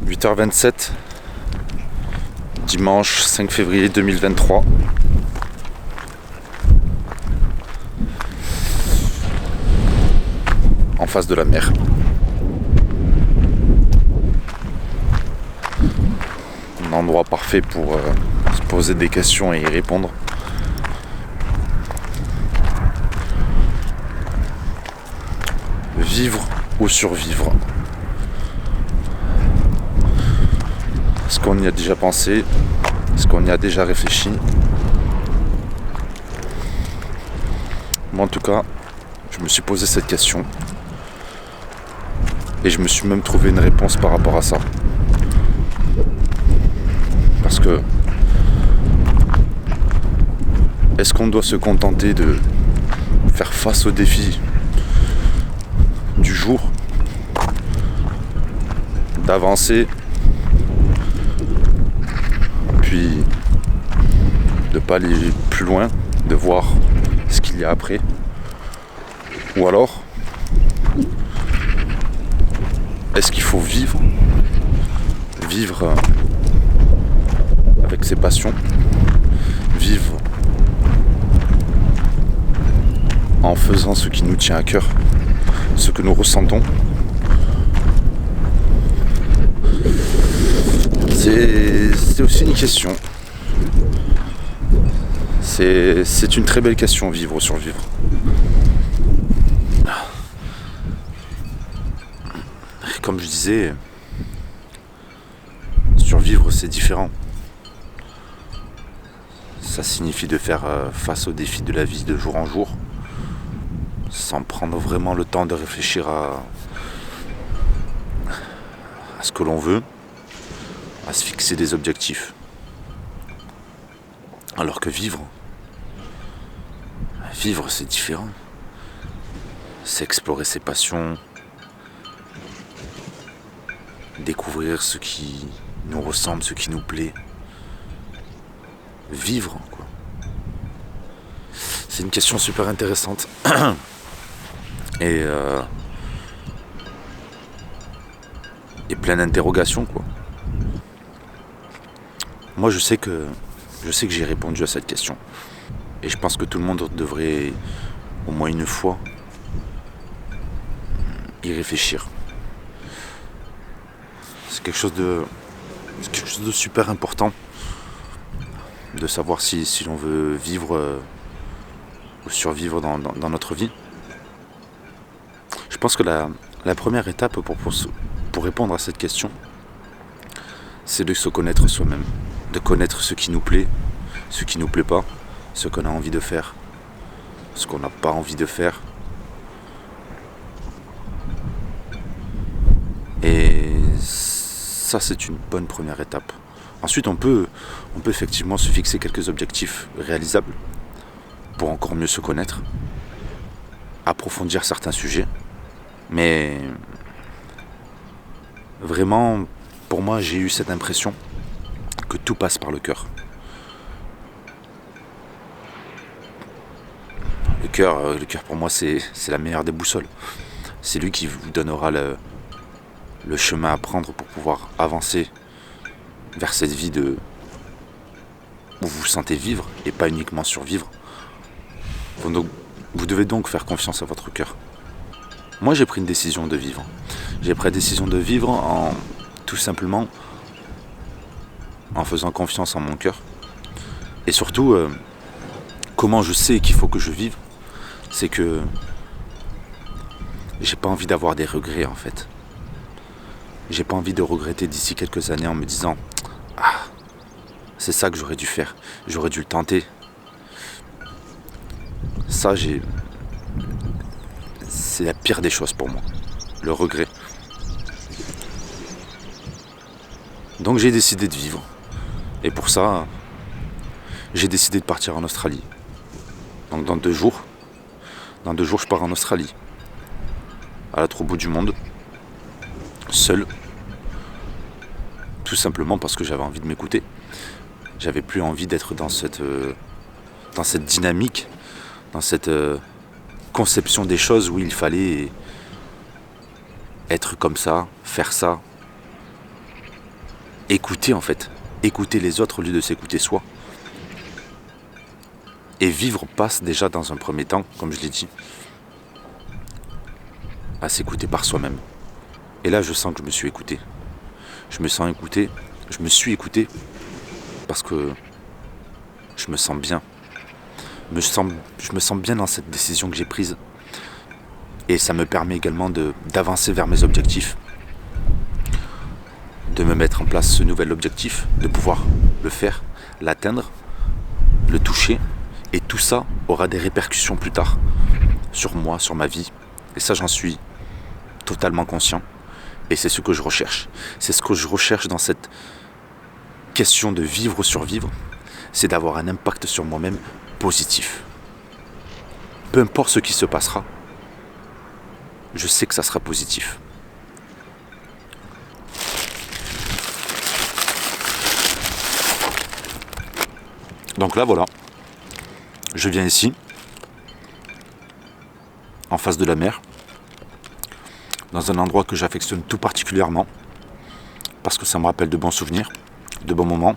8h27, dimanche 5 février 2023. En face de la mer. Un endroit parfait pour se poser des questions et y répondre. Vivre ou survivre? Est-ce qu'on y a déjà pensé? Est-ce qu'on y a déjà réfléchi? Moi en tout cas, je me suis posé cette question. Et je me suis même trouvé une réponse par rapport à ça. Parce que est-ce qu'on doit se contenter de faire face aux défis du jour, d'avancer, puis de pas aller plus loin, de voir ce qu'il y a après? Ou alors est-ce qu'il faut vivre avec ses passions, vivre en faisant ce qui nous tient à cœur, ce que nous ressentons? C'est aussi une question. C'est une très belle question, vivre ou survivre. Comme je disais, survivre c'est différent. Ça signifie de faire face aux défis de la vie de jour en jour, sans prendre vraiment le temps de réfléchir à ce que l'on veut, à se fixer des objectifs. Alors que vivre c'est différent. C'est explorer ses passions, découvrir ce qui nous ressemble, ce qui nous plaît. Vivre, quoi. C'est une question super intéressante. Et plein d'interrogations, quoi. Moi je sais que j'ai répondu à cette question. Et je pense que tout le monde devrait au moins une fois y réfléchir. C'est quelque chose de super important de savoir si l'on veut vivre ou survivre dans notre vie. Je pense que la première étape pour répondre à cette question, c'est de se connaître soi-même, de connaître ce qui nous plaît, ce qui nous plaît pas, ce qu'on a envie de faire, ce qu'on n'a pas envie de faire. Et ça, c'est une bonne première étape. Ensuite, on peut effectivement se fixer quelques objectifs réalisables pour encore mieux se connaître, approfondir certains sujets. Mais vraiment, pour moi, j'ai eu cette impression que tout passe par le cœur. Le cœur pour moi, c'est la meilleure des boussoles. C'est lui qui vous donnera le chemin à prendre pour pouvoir avancer vers cette vie où vous vous sentez vivre et pas uniquement survivre. Vous devez donc faire confiance à votre cœur. Moi, j'ai pris une décision de vivre. J'ai pris la décision de vivre tout simplement en faisant confiance en mon cœur. Et surtout, comment je sais qu'il faut que je vive, c'est que j'ai pas envie d'avoir des regrets en fait. J'ai pas envie de regretter d'ici quelques années en me disant « Ah, c'est ça que j'aurais dû faire, j'aurais dû le tenter. » Ça, c'est la pire des choses pour moi, le regret. Donc j'ai décidé de vivre. Et pour ça, j'ai décidé de partir en Australie. Donc dans 2 jours, je pars en Australie. À l'autre bout du monde, seul. Tout simplement parce que j'avais envie de m'écouter. J'avais plus envie d'être dans cette dynamique, dans cette conception des choses où il fallait être comme ça, faire ça, écouter en fait. Écouter les autres au lieu de s'écouter soi. Et vivre passe déjà dans un premier temps, comme je l'ai dit, à s'écouter par soi-même. Et là, je sens que je me suis écouté. Je me sens écouté, je me suis écouté parce que je me sens bien. Je me sens bien dans cette décision que j'ai prise. Et ça me permet également d'avancer vers mes objectifs. De me mettre en place ce nouvel objectif, de pouvoir le faire, l'atteindre, le toucher. Et tout ça aura des répercussions plus tard sur moi, sur ma vie. Et ça, j'en suis totalement conscient. Et c'est ce que je recherche. C'est ce que je recherche dans cette question de vivre ou survivre. C'est d'avoir un impact sur moi-même positif. Peu importe ce qui se passera, je sais que ça sera positif. Donc là, voilà. Je viens ici, en face de la mer, dans un endroit que j'affectionne tout particulièrement, parce que ça me rappelle de bons souvenirs, de bons moments.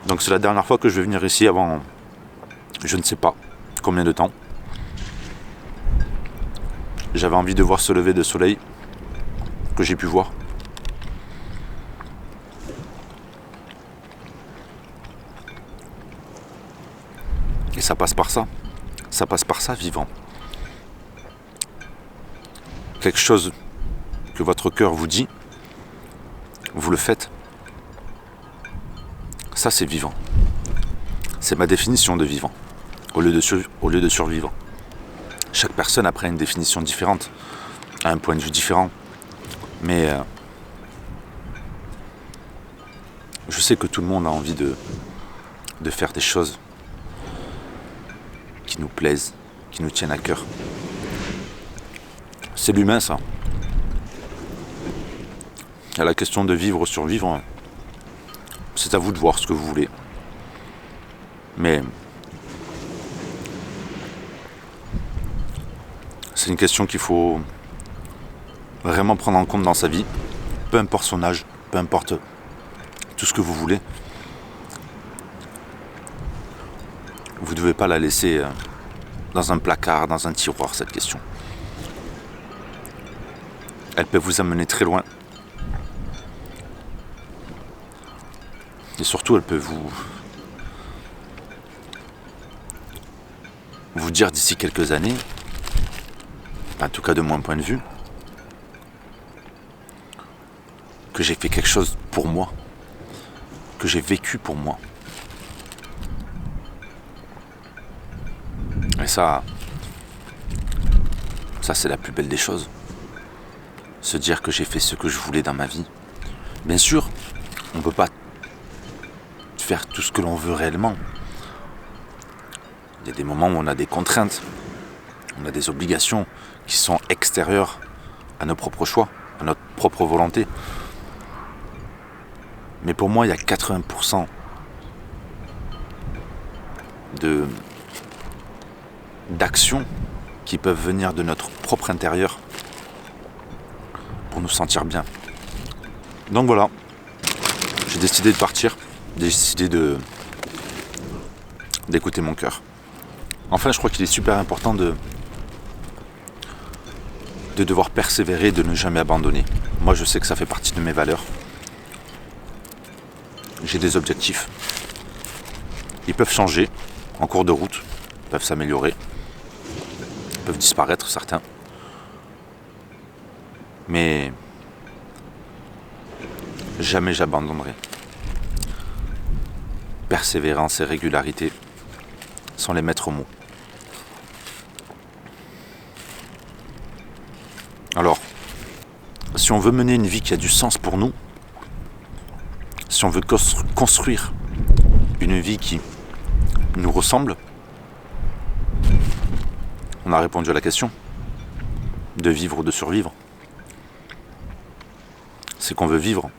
Donc c'est la dernière fois que je vais venir ici avant, je ne sais pas combien de temps. J'avais envie de voir ce lever de soleil que j'ai pu voir. Et ça passe par ça. Ça passe par ça, vivant. Quelque chose que votre cœur vous dit, vous le faites. Ça, c'est vivant. C'est ma définition de vivant, au lieu de survivre. Chaque personne après a une définition différente, a un point de vue différent. Mais je sais que tout le monde a envie de faire des choses qui nous plaisent, qui nous tiennent à cœur. C'est l'humain, ça. À la question de vivre ou survivre, c'est à vous de voir ce que vous voulez. Mais c'est une question qu'il faut vraiment prendre en compte dans sa vie, peu importe son âge, peu importe tout ce que vous voulez. Vous ne devez pas la laisser dans un placard, dans un tiroir, cette question. Elle peut vous amener très loin. Et surtout, elle peut vous dire d'ici quelques années, en tout cas de mon point de vue, que j'ai fait quelque chose pour moi, que j'ai vécu pour moi. Et ça c'est la plus belle des choses. Se dire que j'ai fait ce que je voulais dans ma vie. Bien sûr, on ne peut pas faire tout ce que l'on veut réellement. Il y a des moments où on a des contraintes, on a des obligations qui sont extérieures à nos propres choix, à notre propre volonté. Mais pour moi, il y a 80% d'actions qui peuvent venir de notre propre intérieur pour nous sentir bien. Donc voilà, j'ai décidé de partir, j'ai décidé d'écouter mon cœur. Enfin, je crois qu'il est super important de devoir persévérer, de ne jamais abandonner. Moi, je sais que ça fait partie de mes valeurs. J'ai des objectifs. Ils peuvent changer en cours de route, ils peuvent s'améliorer, ils peuvent disparaître certains. Mais jamais j'abandonnerai. Persévérance et régularité sont les maîtres mots. Alors, si on veut mener une vie qui a du sens pour nous, si on veut construire une vie qui nous ressemble, on a répondu à la question de vivre ou de survivre. C'est qu'on veut vivre